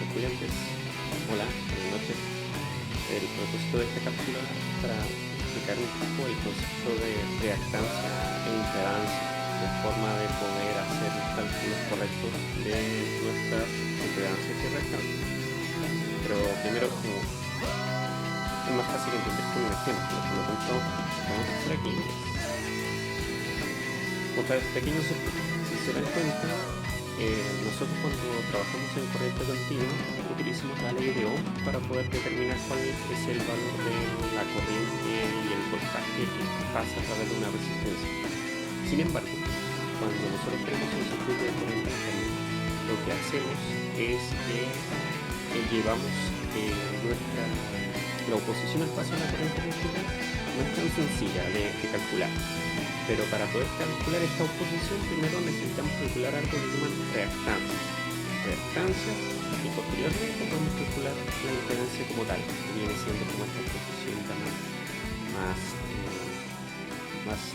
estudiantes. Hola, buenas noches. El propósito de esta cápsula es para explicar un poco el concepto de reactancia e impedancia, de forma de poder hacer los cálculos correctos de nuestras impedancias y reactancias. Pero primero, como es más fácil entender con un ejemplo, por lo tanto, vamos a hacer aquí otra vez pequeños ejemplos. Si se dan cuenta, nosotros cuando trabajamos en corriente continua utilizamos la ley de Ohm para poder determinar cuál es el valor de la corriente y el voltaje que pasa a través de una resistencia. Sin embargo, cuando nosotros tenemos un circuito de corriente alterna, lo que hacemos es que llevamos la oposición espacio a la corriente eléctrica no es tan sencilla de calcular. Pero para poder calcular esta oposición, primero necesitamos calcular algo que se llaman reactancias, y posteriormente podemos calcular la impedancia como tal, que viene siendo como esta oposición más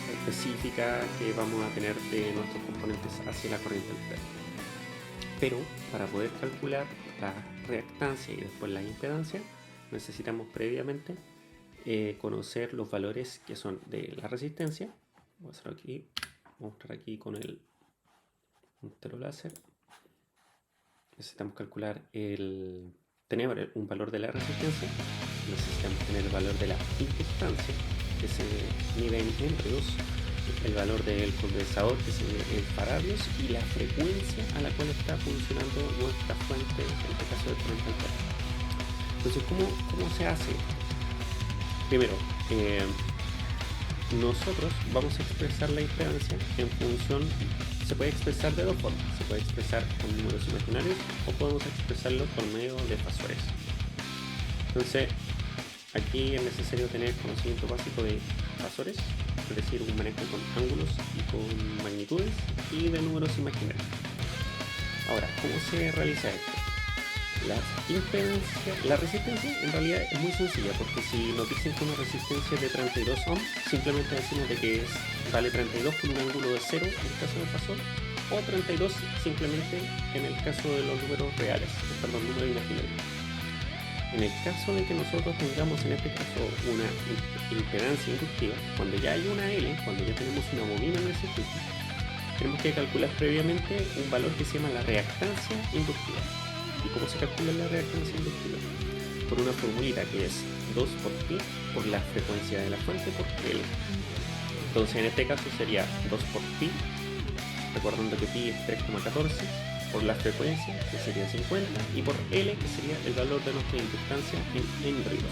específica que vamos a tener de nuestros componentes hacia la corriente alterna. Pero para poder calcular la reactancia y después la impedancia, necesitamos previamente conocer los valores que son de la resistencia. Voy a hacer aquí, voy a mostrar aquí con el puntero láser. Necesitamos calcular tener un valor de la resistencia, necesitamos tener el valor de la inductancia, que se mide en henrios, el valor del condensador, que se mide en faradios, y la frecuencia a la cual está funcionando nuestra fuente, en este caso de corriente alterna. Entonces, ¿cómo se hace? Primero, nosotros vamos a expresar la impedancia en función, se puede expresar de dos formas, se puede expresar con números imaginarios o podemos expresarlo por medio de fasores. Entonces, aquí es necesario tener conocimiento básico de fasores, es decir, un manejo con ángulos y con magnitudes, y de números imaginarios. Ahora, ¿cómo se realiza esto? La resistencia en realidad es muy sencilla, porque si nos dicen que una resistencia es de 32 ohms, simplemente decimos de que vale 32 con un ángulo de 0 en el caso del fasor, o 32 simplemente en el caso de los números reales, números imaginarios. En el caso de que nosotros tengamos en este caso una impedancia inductiva, cuando ya hay una L, cuando ya tenemos una bobina en el circuito, tenemos que calcular previamente un valor que se llama la reactancia inductiva. ¿Y cómo se calcula la reactancia inductiva? Por una formulita que es 2 por pi por la frecuencia de la fuente por L. Entonces en este caso sería 2 por pi, recordando que pi es 3,14, por la frecuencia, que sería 50, y por L, que sería el valor de nuestra inductancia en henrios.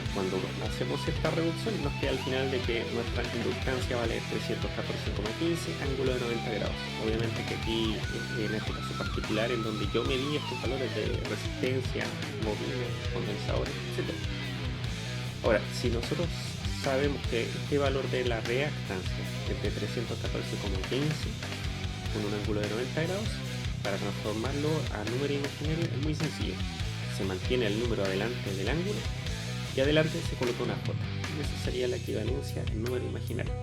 Cuando hacemos esta reducción, nos queda al final de que nuestra inductancia vale 314,15, ángulo de 90 grados. Obviamente que aquí, en este caso particular, en donde yo medí estos valores de resistencia, bobina, condensadores, etc. Ahora, si nosotros sabemos que este valor de la reactancia es de 314,15 con un ángulo de 90 grados, para transformarlo a número imaginario es muy sencillo. Se mantiene el número adelante del ángulo y adelante se coloca una J, y esa sería la equivalencia en número imaginario.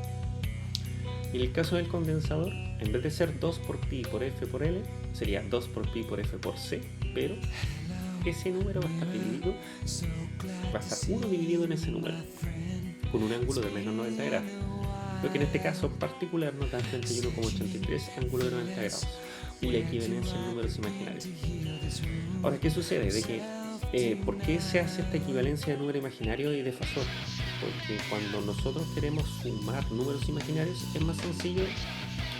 En el caso del condensador, en vez de ser 2 por pi por F por L, sería 2 por pi por F por C, pero ese número va a estar dividido, va a estar 1 dividido en ese número, con un ángulo de menos 90 grados, lo que en este caso particular nos da 31,83 ángulo de 90 grados, y la equivalencia en números imaginarios. Ahora, ¿qué sucede? ¿Por qué se hace esta equivalencia de número imaginario y de fasor? Porque cuando nosotros queremos sumar números imaginarios es más sencillo,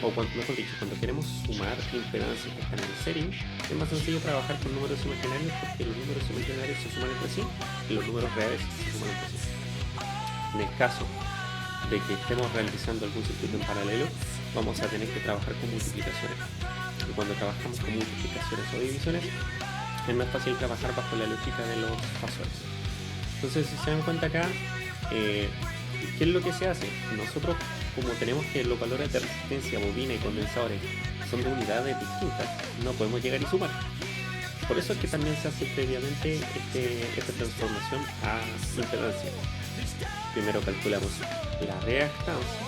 o mejor dicho, cuando queremos sumar impedancias que están en serie, es más sencillo trabajar con números imaginarios, porque los números imaginarios se suman entre sí y los números reales se suman entre sí. En el caso de que estemos realizando algún circuito en paralelo, vamos a tener que trabajar con multiplicaciones. Y cuando trabajamos con multiplicaciones o divisiones, es más fácil trabajar bajo la lógica de los fasores. Entonces, si se dan cuenta acá, ¿qué es lo que se hace? Nosotros, como tenemos que los valores de resistencia, bobina y condensadores son de unidades distintas, no podemos llegar y sumar. Por eso es que también se hace previamente esta transformación a impedancia. Primero calculamos la reactancia,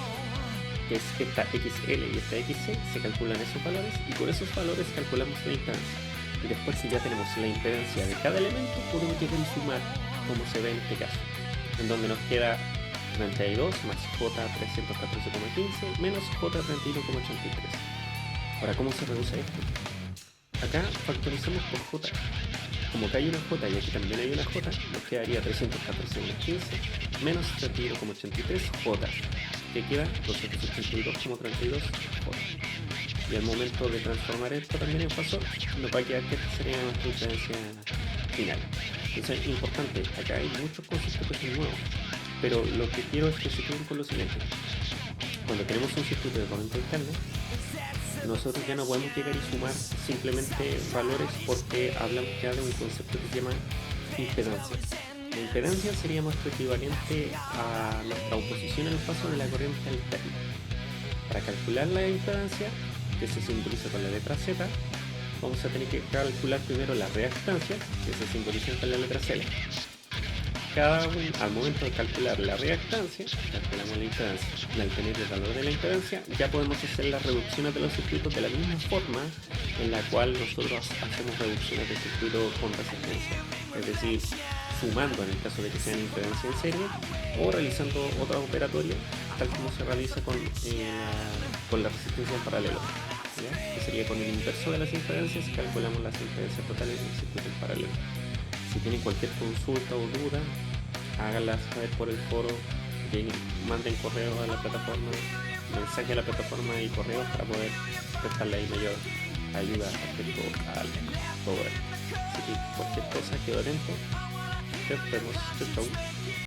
que es esta XL y esta XC, se calculan esos valores, y con esos valores calculamos la impedancia. Y después, si ya tenemos la impedancia de cada elemento, podemos llegar a sumar, como se ve en este caso, en donde nos queda 32 más J314,15 menos J31,83. Ahora, ¿cómo se reduce esto? Acá factorizamos por J. Como acá hay una J y aquí también hay una J, nos quedaría 314,15 menos 31,83 J, que queda 282,32 J. Y al momento de transformar esto también en fasor, nos va a quedar que esta sería nuestra impedancia final. Entonces es importante, acá hay muchos conceptos que son nuevos, pero lo que quiero es que se queden con lo siguiente. Cuando tenemos un circuito de corriente alterna, nosotros ya no podemos llegar y sumar simplemente valores porque hablamos ya de un concepto que se llama impedancia. La impedancia sería nuestro equivalente a nuestra oposición al paso de la corriente alterna. Para calcular la impedancia, que se simboliza con la letra Z, vamos a tener que calcular primero la reactancia, que se simboliza con la letra C. Al momento de calcular la reactancia, calculamos la impedancia. Y al tener el valor de la impedancia, ya podemos hacer las reducciones de los circuitos de la misma forma en la cual nosotros hacemos reducciones de circuitos con resistencia. Es decir, sumando en el caso de que sean impedancia en serie o realizando otras operatorias, tal como se realiza con la resistencia en paralelo. ¿Ya? Que sería con el inverso de las impedancias, calculamos las impedancias totales del circuito en paralelo. Si tienen cualquier consulta o duda, háganlas saber por el foro, que manden correo a la plataforma, mensaje a la plataforma y correos para poder prestarle ahí mayor ayuda respecto al todo esto. Así que cualquier cosa, quedo atento. Nos vemos. Chau.